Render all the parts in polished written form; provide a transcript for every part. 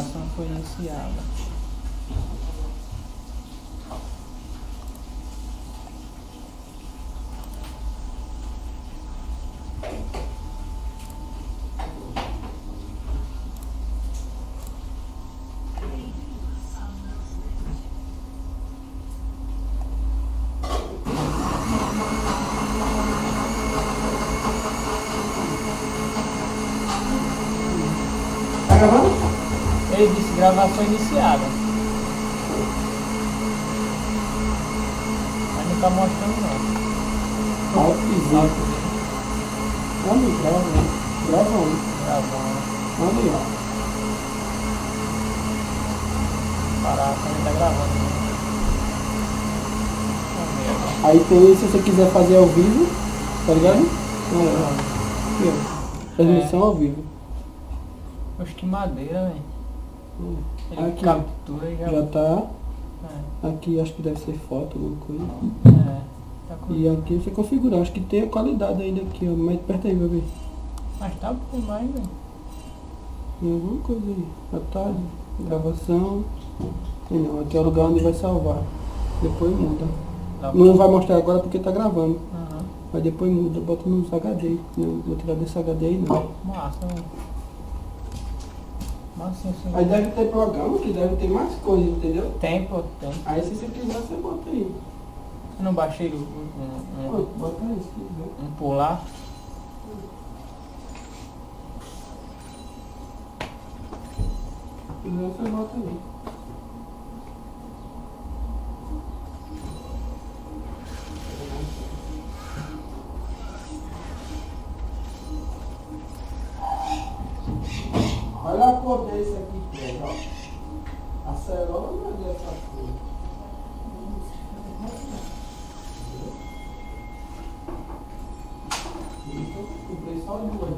gravação foi iniciada. Tá gravando? Ele disse gravação iniciada. Mas não tá mostrando não. Alto. Onde grava? Grava onde? Gravando. Onde, ó? Parar, também tá gravando. Né? Aí tem, se você quiser fazer ao vivo, tá ligado? Aqui, ó. Transmissão ao vivo. Poxa, que madeira, velho. Ele Aqui, captura e já tá. É, Aqui acho que deve ser foto, alguma coisa. tá com... E aqui você configura, acho que tem a qualidade ainda aqui, ó. Mais perto aí, vai ver. Mas tá bom demais, velho. Tem alguma coisa aí. Atalho, gravação. Tem não, aqui é o lugar onde vai salvar. Depois muda. Não vai mostrar agora porque tá gravando. Aham. Mas depois muda, bota nos HD. Não vou tirar desse HD aí não. Massa, velho. Massa, assim. Aí deve ter programa que deve ter mais coisa, entendeu? Tem, pô, tem. Aí se você quiser, você bota aí. Eu não baixei Bota aí se quiser. um pular. Se quiser, você bota aí. Olha a cor desse aqui, Pedro, ó. Acerola não é dessa cor. Eu comprei só duas.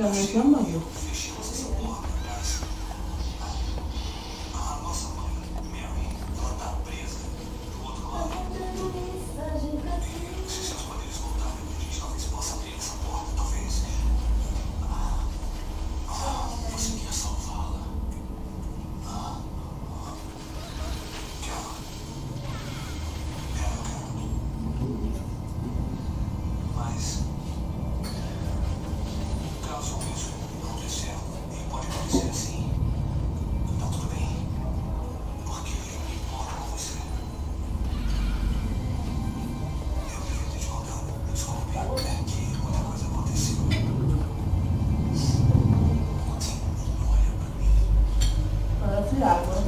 tá reclamando. Parece água.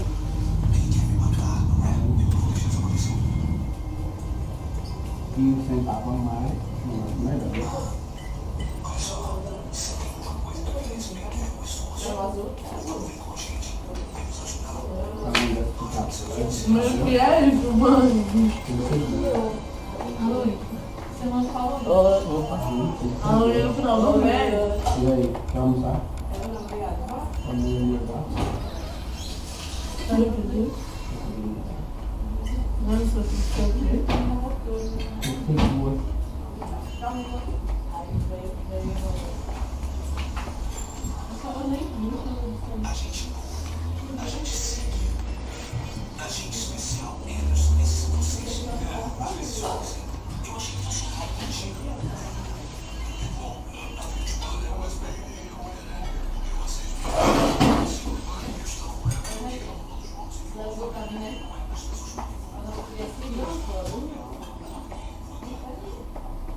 E sentava mais, melhor. Mas o que é isso, mãe? Você não falou. Amanhã no final do mês. E aí, quer almoçar? Mãe, só fica o quê?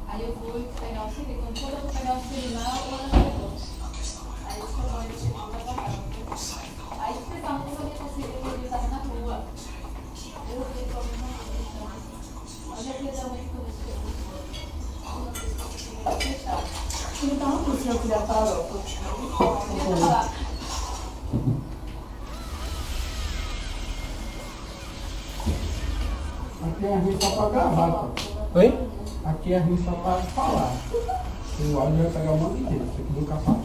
Aí eu fui pegar o CD, quando eu fui pegar o CD lá, o Ana chegou. Aí eu falei, aí eu pensava, não sabia que o CD ele estava na rua. Eu falei, problema não, mas eu queria dar uma informação. Então, o senhor queria falar. Aqui é ruim só pra gravar, pô. Oi? Aqui é ruim só pra falar. O áudio vai pegar um monte de tempo, isso aqui nunca fala.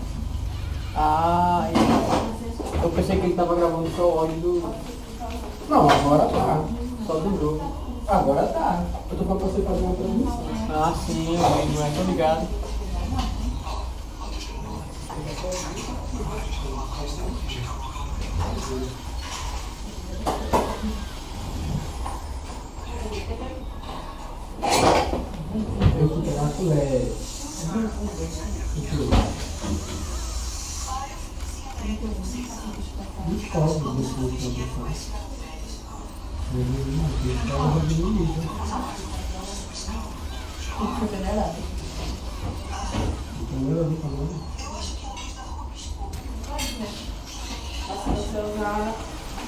Ah, eu pensei que ele tava gravando só o áudio do. Não, agora tá. Só do jogo. Agora tá. Eu tô falando pra você fazer uma transmissão. Ah, sim, o vídeo, mas tô ligado. Eu fui pegar a colher. Descobre depois da pessoa.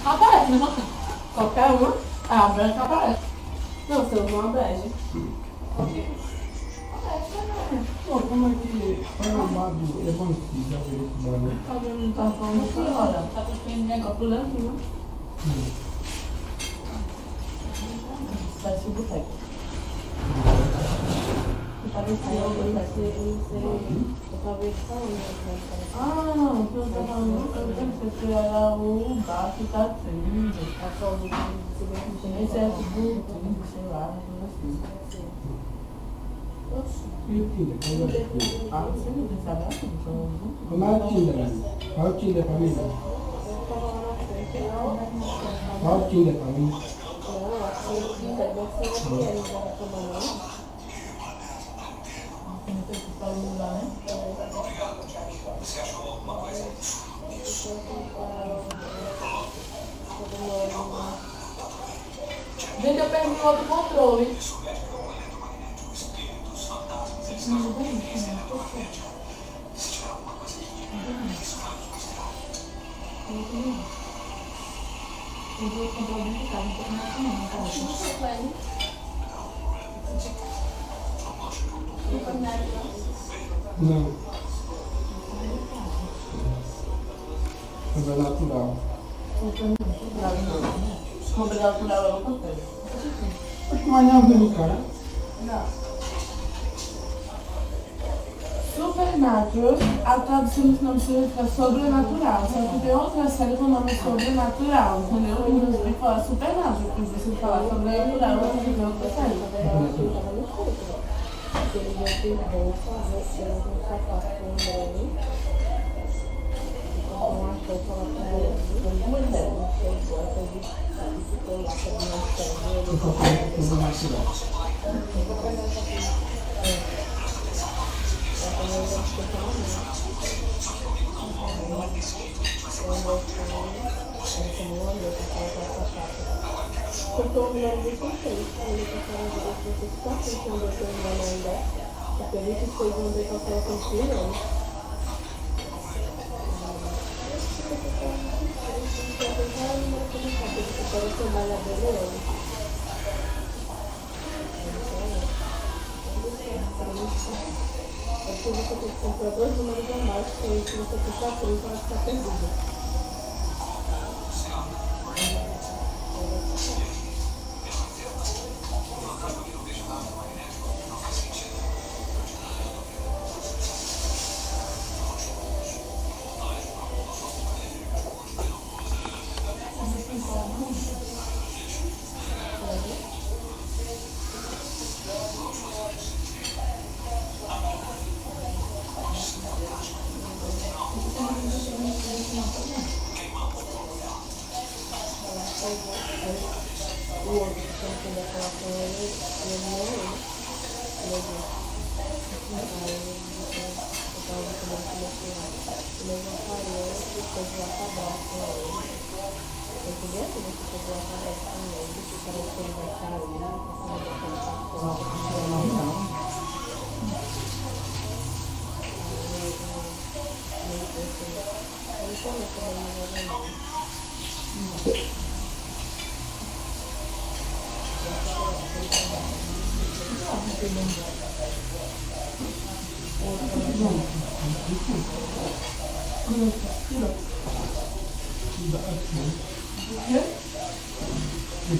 Aparece, mesmo assim. Qualquer uma. Ah, a branca aparece. Não, você usou uma bege. Pô, como é que foi o bar do Evanci? Já viu esse bar, né? Tá vendo? Não tá falando assim, olha. Tá construindo negócio. Tudo aqui, né? Vai ser o boteco. Parecia o boteco. Ah, não, você tá falando. Eu pensei que era o bar que tá tendo. Esse é o boteco, sei lá, uma coisa assim. E o Tinder? Qual é o Tinder? Ah, você não sabe assim, então. Como é o Tinder, né? Qual é o Tinder pra mim? Qual é o Tinder pra mim? Não sei se pode mudar, né? Gente, eu perdi o outro controle. Eu vou comprar o de casa, não tô nada não, cara. Não. É natural. Obrigado por ela, eu não contei. Mas não é americano. Não. Super Supernatural, a tradução do nome significa sobrenatural. Só que tem outra série com o nome sobrenatural, entendeu? E nos vídeos fala Supernatural, porque você falar sobrenatural, você tem outra série.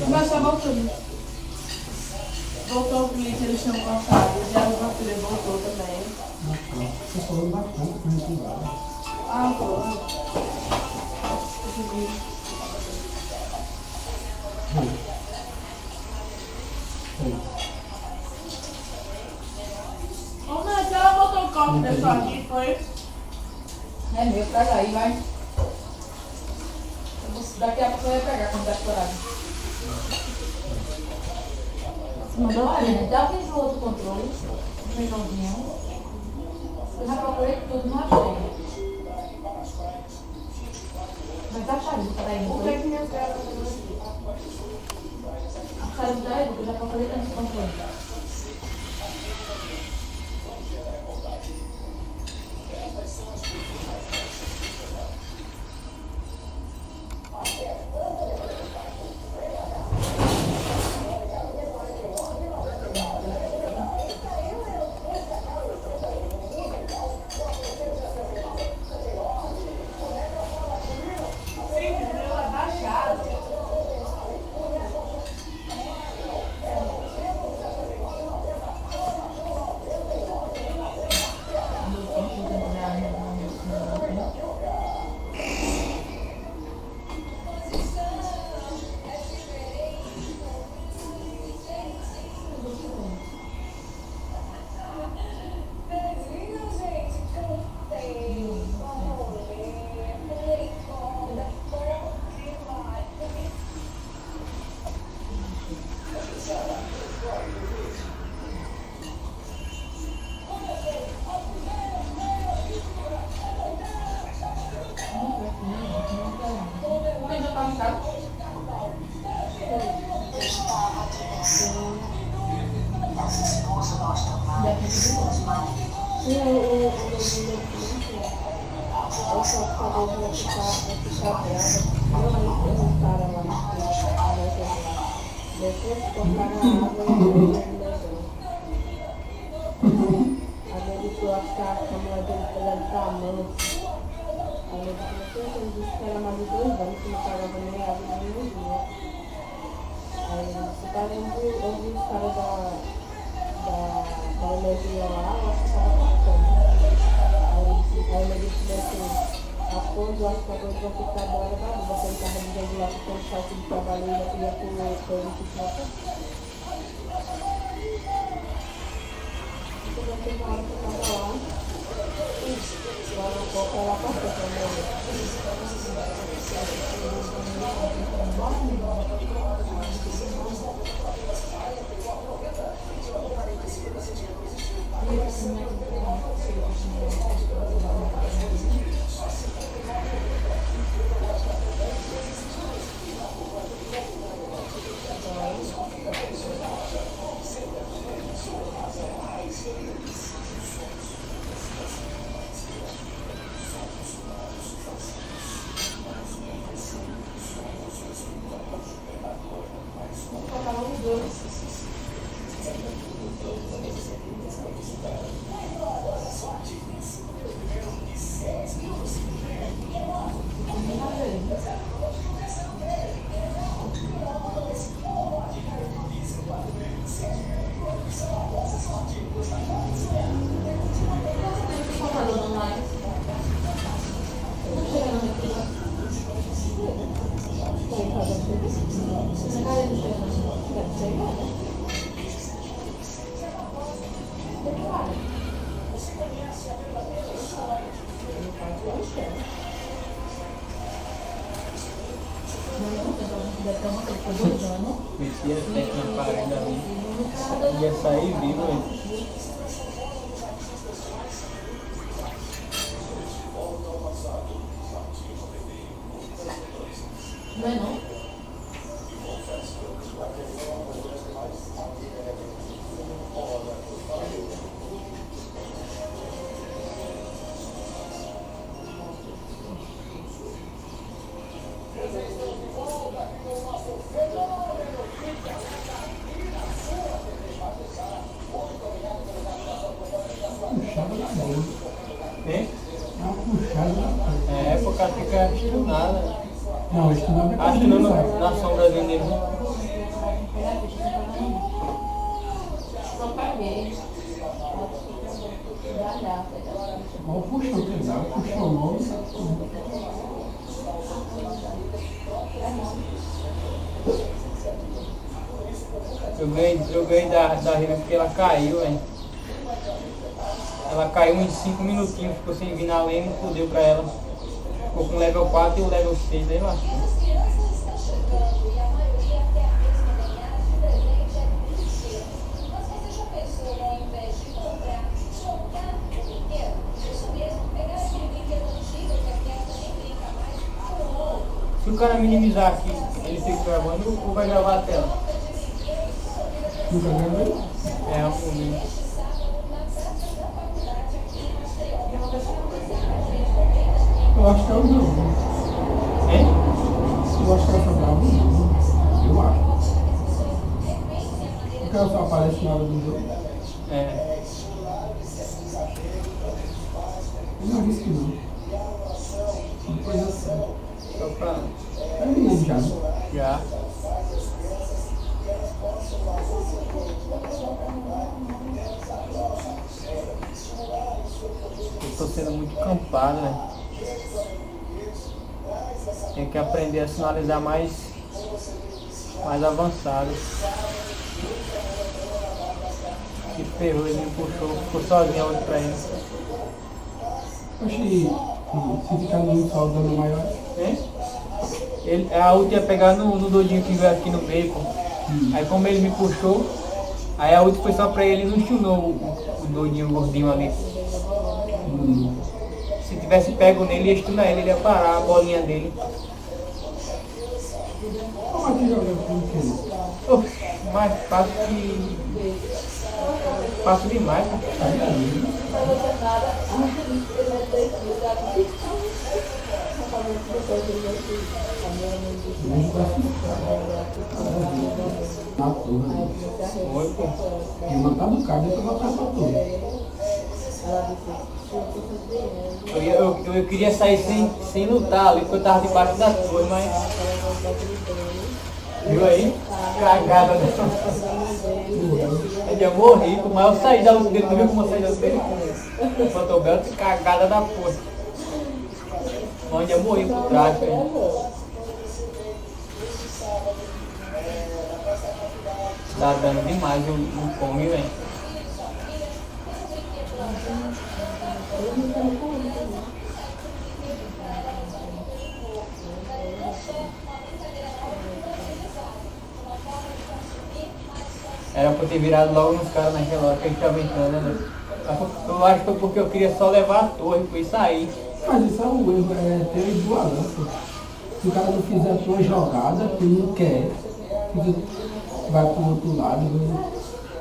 Mas tá voltando. Voltou o cliente, eles tinham cortado. Já o filha voltou também. Você falou bastante pra gente lá. Ah, pô. Ô, mas ela botou o copo dessa aqui, foi? É meu, pega aí, vai. Daqui a pouco eu ia pegar quando tá estourado. Olha, dá pra esse outro controle, um feijãozinho. Eu já procurei tudo, não achei. Mas tá saindo, tá aí. O que é que minha cara tá fazendo aqui? Saiu daí, eu já procurei tanto controle. Da energia lá, eu acho que tava passando. Aí ele disse assim, a coisa, eu acho que a coisa vai ficar boa, você estava dizendo lá que tem um site de trabalho e ia pro ele que fosse. Então vai ter uma hora que eu estava lá. Lá na copa ela passou Metia a testa na parede ali. Ia sair vivo, hein? Não é não? Hein? É uma puxada na frente. É, por causa fica estunada. Não, isso não é Acho que na sombra dele. Não paguei. Olha o puxão que ele dá, o puxão novo. Eu ganhei da Riva porque ela caiu, hein? Ela caiu uns 5 minutinhos, ficou sem vir na lema e fudeu pra ela. Ficou com o level 4 e o level 6, aí lá. Se o cara minimizar aqui, ele fica gravando ou vai gravar a tela? Nunca gravei? É, um pouquinho. Eu acho que é o não. Hein? Eu acho que ela só grava o jogo. Eu acho. Porque ela só aparece na hora do jogo. É. Eu não disse que não. Depois eu sei. Só pra... É menino já, né? Já. Eu tô sendo muito campado, né? Tem que aprender a sinalizar mais avançado. Que ferrou, ele me puxou, ficou sozinho hoje pra ele. Acho que se ficar no sol dando maior. Hein? A ult ia pegar no doidinho que veio aqui no meio, pô. Aí como ele me puxou, aí a ult foi só pra ele e não chunou o doidinho, o gordinho ali. Se tivesse pego nele, ia stunar ele ia parar a bolinha dele. Como é que joga com o quê? Uf, mais fácil que... Fácil demais, pô. Foi, pô. E mandar do carro, depois vai passar tudo. Eu queria sair sem lutar ali, porque eu tava debaixo da torre, mas... Viu aí? Cagada. Ele ia morrer, mas eu saí da luta dele, tu viu como eu saí da luta dele? Com o Fantobelt, cagada da porra. Mas ia morrer por trás, velho. Tá dando demais o fome, velho. Era pra ter virado logo nos caras naquela hora que a gente tava entrando, né? Eu acho que foi porque eu queria só levar a torre e sair. Mas isso é um erro, é ter igualância. Se o cara não fizer a sua jogada, tu não quer, tu vai pro outro lado. Né?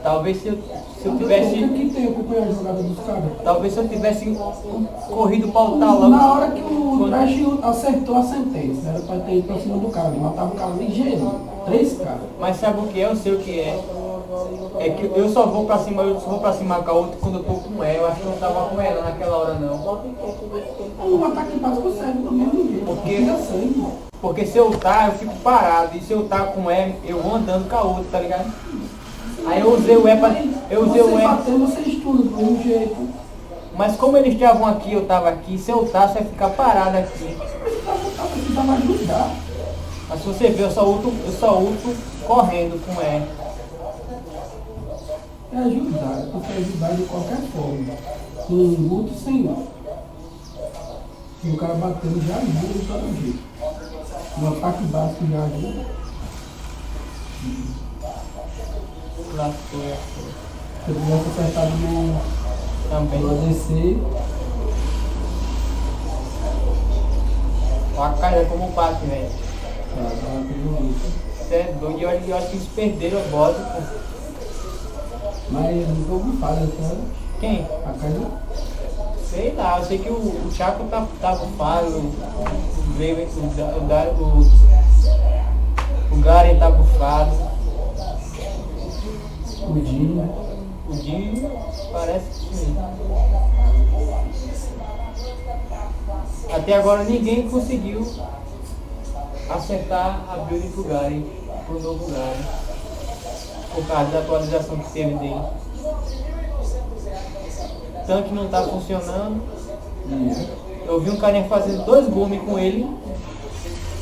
Talvez se eu tivesse. Quem tem acompanhar a jogada dos caras? Talvez se eu tivesse corrido pra lutar logo. Na hora que o Trash acertou a sentença, era pra ter ido pra cima do cara, ele matava o cara ligeiro. 3 caras. Mas sabe o que é? Eu sei o que é. É que eu só vou pra cima com a outra quando eu tô com ela. Eu acho que eu não tava com ela naquela hora não. O ataque básico serve do mesmo jeito. Porque se eu tá, eu fico parado. E se eu tá com ela, eu vou andando com a outra, tá ligado? Aí eu usei o E pra. Você bateu, você estuda do mesmo jeito. Mas como eles estavam aqui, eu tava aqui, se eu tá, você vai ficar parado aqui. Você tava ajudar. Mas se você ver, eu só luto correndo com E. É ajudar, você ajudar de qualquer forma. Com luto sem luto. E o cara batendo já ajuda de todo jeito. No ataque básico já ajuda. Lá foi. Se eu tivesse acertado Também. no ADC, Olha a cara como o passe, velho. tava prejuízo. Você é doido, eu acho que eles perderam a bola. Pô. Mas no jogo faz até Quem? a cara. Sei lá, eu sei que o Chaco tá bufado, o Draven, o Garen tá bufado, O Dinho. o Dinho parece que sim. Até agora ninguém conseguiu acertar a build pro Garen, pro novo Garen, por causa da atualização que teve dele. O tanque não tá funcionando. Eu vi um carinha fazendo 2 gumes com ele.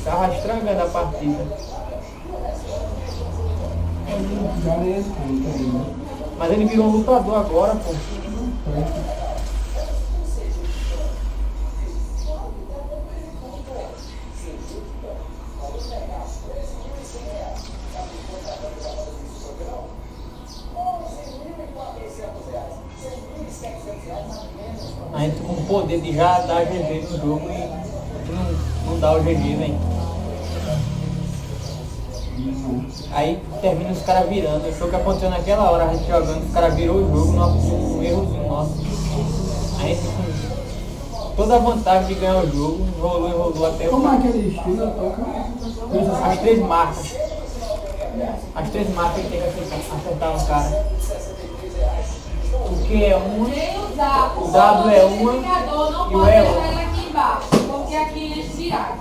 Tava estragando a partida. Já é aí, né? Mas ele virou um lutador agora, pô. A gente com o poder de já dar GG no jogo e não dá o GG, velho. Aí termina os caras virando. Foi o que aconteceu naquela hora, a gente jogando, os caras virou o jogo num errozinho nosso. A gente com toda a vantagem de ganhar o jogo, enrolou até Como o é que ele estila, toca? as 3 marcas. As 3 marcas que tem que acertar no cara. O que é uma, o W é uma não e o pode E é deixar outra. ela aqui embaixo, porque aqui eles viraram.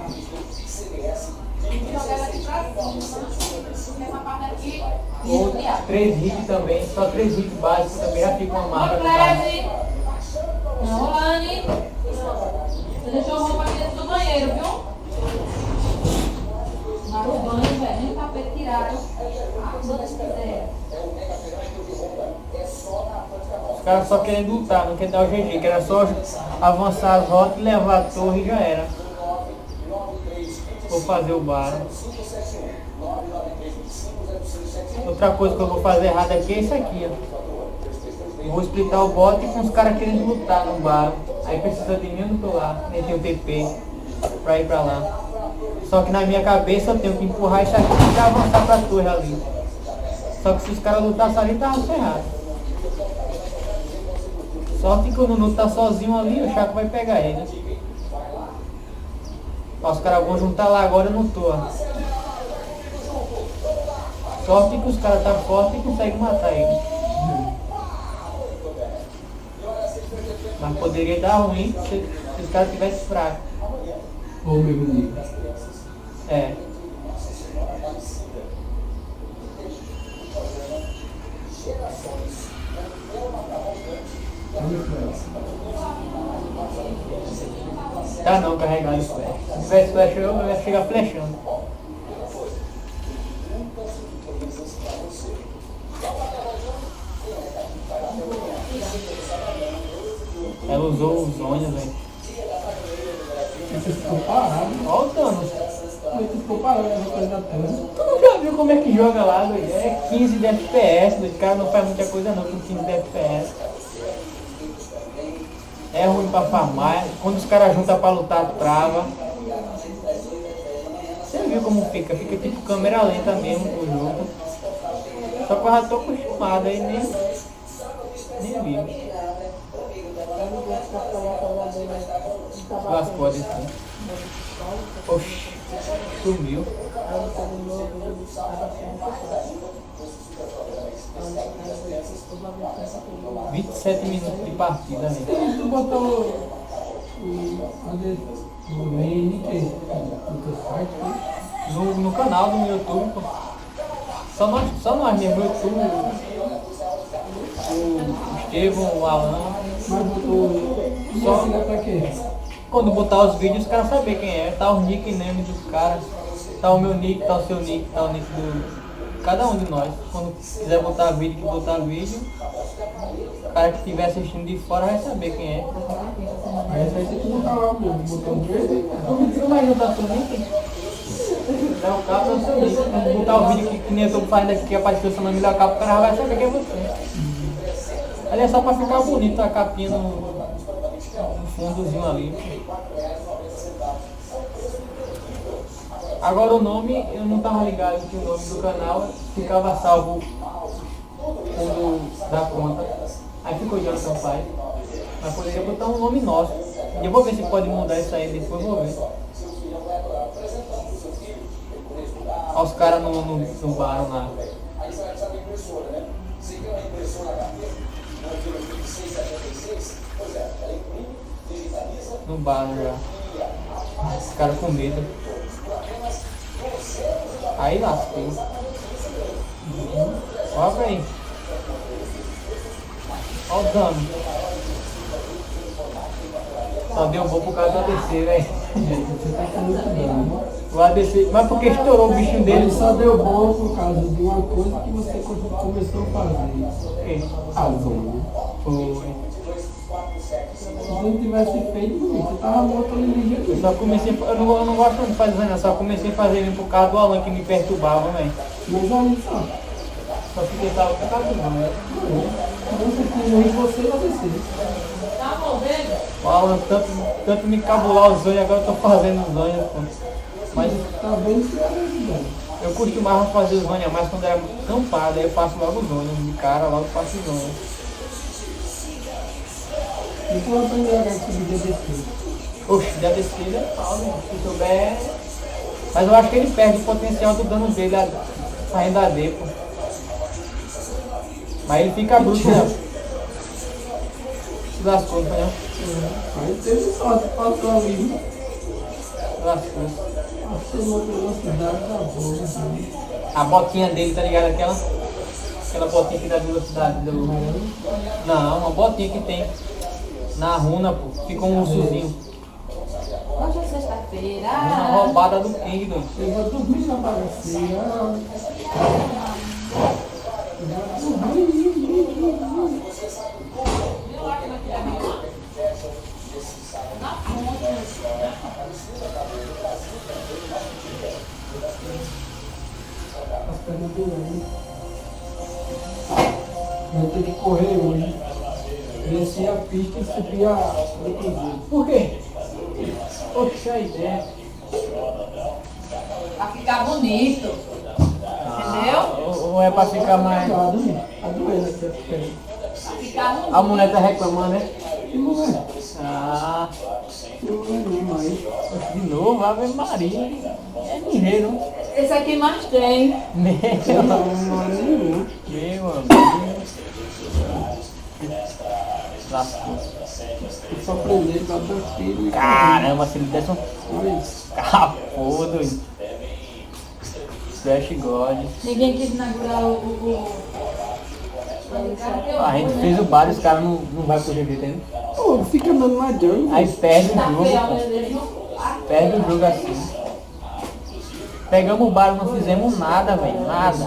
Tem que jogar ela aqui pra cima. Essa parte aqui, Ou desviar. 3 hits também, só 3 hits básicos também já fica uma marca do cara. Cleve. Não, Rolane. Você deixou roupa aqui dentro do banheiro, viu? Mas o banho, velho, nem o tapete tiraram. Ah, se vocês quiserem. Os caras só querem lutar, não querem dar o GG, que era só avançar as rotas, levar a torre e já era. Vou fazer o bar. Outra coisa que eu vou fazer errado aqui é isso aqui, ó. Vou splitar o bot com os caras querendo lutar no bar. Aí precisa de mim, eu não tô lá, nem tenho TP pra ir pra lá. Só que na minha cabeça eu tenho que empurrar isso aqui e avançar pra torre ali. Só que se os caras lutassem ali, tava ferrado. Sorte que o Nunu tá sozinho ali, o Chaco vai pegar ele. Ó, os caras vão juntar lá agora, eu não tô. Ó. Sorte que os caras tá forte e conseguem matar ele. Mas poderia dar ruim se os caras tivessem fraco. Ou mesmo nível. É. Tá não, carregado de flash. Se tivesse flash eu ia chegar flashando. Ela usou os Zonia, velho. Você ficou parado. Olha o Thanos. Você ficou parado na coisa da tela. Tu não já viu como é que joga lá, velho? É 15 de FPS, o cara não faz muita coisa não com 15 de FPS. É ruim pra farmar, quando os caras juntam pra lutar, trava. Você viu como fica? Fica tipo câmera lenta mesmo o jogo. Só que eu já tô acostumado aí, nem vi. Lascou assim. Oxi, sumiu. 27 minutos de partida, né? Tu botou o link no teu site, né? No canal do meu YouTube, pô. Só nós mesmo, o YouTube, o Estevão, o Alan. Mas botou só pra quê? Quando botar os vídeos, os caras sabem quem é. Tá o nickname dos caras, tá o meu nick, tá o seu nick, tá o nick do cada um de nós. Quando quiser botar vídeo, que botar vídeo, o cara que estiver assistindo de fora vai saber quem é. Aí você vai ter que botar lá o botão verde. Não vai juntar seu nick? É o cabo do seu nick. Quando botar o vídeo que nem eu tô fazendo aqui, que apareceu seu nome da capa, o cara vai saber quem é você. Ali é só pra ficar bonito a capinha no fundozinho ali. Agora o nome, eu não tava ligado que o nome do canal ficava salvo quando dá conta. Aí ficou Jonathan Pai. Mas poderia botar um nome nosso. E eu vou ver se pode mudar isso aí, depois eu vou ver. Olha os caras no bar lá. No bar já. Os caras com medo. Aí lascou. Olha aí. Olha o dano. Só deu bom por causa do ADC, velho. Você tá com muito dano. O ADC, mas porque estourou o bichinho dele. Ele só deu bom por causa de uma coisa que você começou a fazer. A zona. Foi. Se você não tivesse feito, você tava morto ali no dia. Eu só comecei, eu não gosto de fazer nada, só comecei a fazer ele por causa do Alan que me perturbava, velho. Mas olha só. Só fiquei tava por causa do Alan. Você tem morrer você e você. Tá movendo? O Alan tanto me cabular os olhos, agora eu tô fazendo os olhos, pô. Mas Tá vendo que tá ajudando. eu costumava fazer os olhos mais quando era campado, aí eu faço logo os olhos, de cara, logo faço os olhos. Então eu aprender a jogar esse vídeo desse. Oxe, já descida é pau, né? Se souber. Mas eu acho que ele perde o potencial do dano dele saindo AD, pô. Mas ele fica bruto, né? Se lascou, não foi não? Aí teve sorte, passou ali. Se lascou. Passou uma velocidade da boa. A botinha dele, tá ligado? Aquela botinha que dá velocidade do. Não, uma botinha que tem na runa, pô. Ficou um ursozinho. Hoje é sexta-feira. Uma roubada do King, doido. Eu vou dormir na bagaceira. Eu vou dormir. As pernas doendo. Vai ter que correr hoje. Descer a pista e subir a cruzeiro. Por quê? Poxa, a ideia. Pra ficar bonito. Entendeu? Ou é pra ficar mais. Tá doendo aqui a perna. Pra ficar bonito. A mulher tá reclamando, né? Que mulher? Ah, Não é não, aí. de novo, Ave Maria. É ligeiro. Esse aqui mais tem. Meu Não é nenhum. amigo. Lascou. Só prender pra dar tiro. Caramba, se ele desse um Olha isso. capô, doido. Flash God. Ninguém quis inaugurar o... A gente fez o bar e os caras não vai pro GP, entendeu? Pô, fica andando na jungle. Aí perde o jogo, pô. Perde o jogo assim. Pegamos o bar, não fizemos nada, velho. Nada.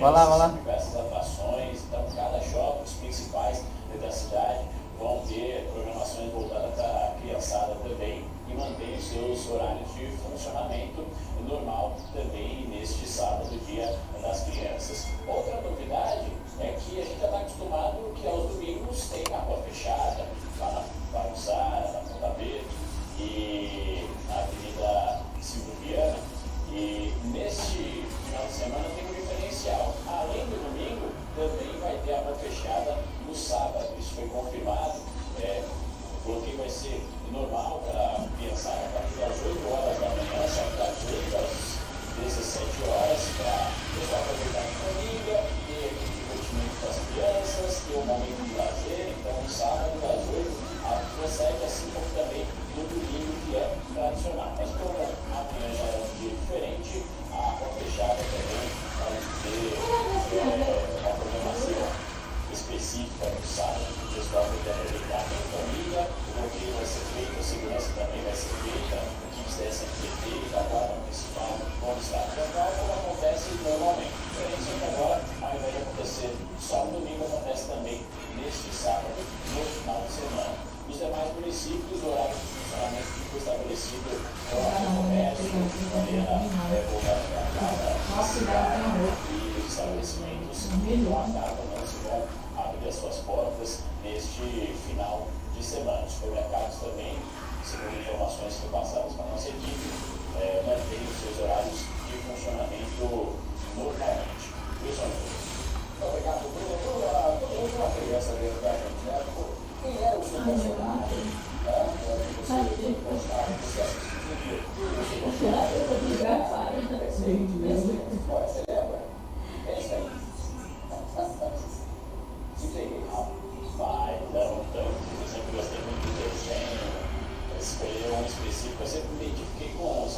Vai lá, vai lá. Diversas atrações, então cada shopping, os principais da cidade vão ter programações voltadas para a criançada também e mantém os seus horários de funcionamento normal também neste sábado, dia das crianças. Outra novidade é que a gente já está acostumado que aos domingos tem a rua fechada, lá na Bagunçara, na Ponta Verde e na Avenida Silvio Viana. E neste final de semana tem um diferencial. Além do domingo, também vai ter a rua fechada no sábado. Isso foi confirmado. O bloqueio vai ser normal para a criançada a partir das 8 horas da manhã, só das 8 às 17 horas, para o pessoal aproveitar a família, ter aquele divertimento com as crianças, ter um momento de lazer. Então, no sábado, das 8 às 17, assim como também no domingo, que é tradicional. Mas como amanhã já é um dia diferente, a rua fechada também vai ter uma programação específica no sábado, que o pessoal vai aproveitar em família. O bloqueio vai ser feito, a segurança também vai ser feita, equipes da SMPT e da Guarda Municipal vão estar no local, como acontece normalmente. A diferença é que agora, ao invés de acontecer só no domingo, acontece também neste sábado, no final de semana. Os demais municípios, o horário de funcionamento fica estabelecido com o comércio, de maneira voltada para a cidade e os estabelecimentos não acabam, não se vão abrir as suas portas neste final de semana. Os supermercados também, segundo informações que foram passadas para a nossa equipe, mantêm os seus horários de funcionamento normalmente. Isso é obrigado, Bruno. Todo mundo uma criança dentro da gente, né? Quem era o seu personagem? Você gostava de ser assistido? Você lembra? É isso aí. Vai, não tanto. Eu sempre gostei muito de desenho. Escolher um específico. Eu sempre me identifiquei com os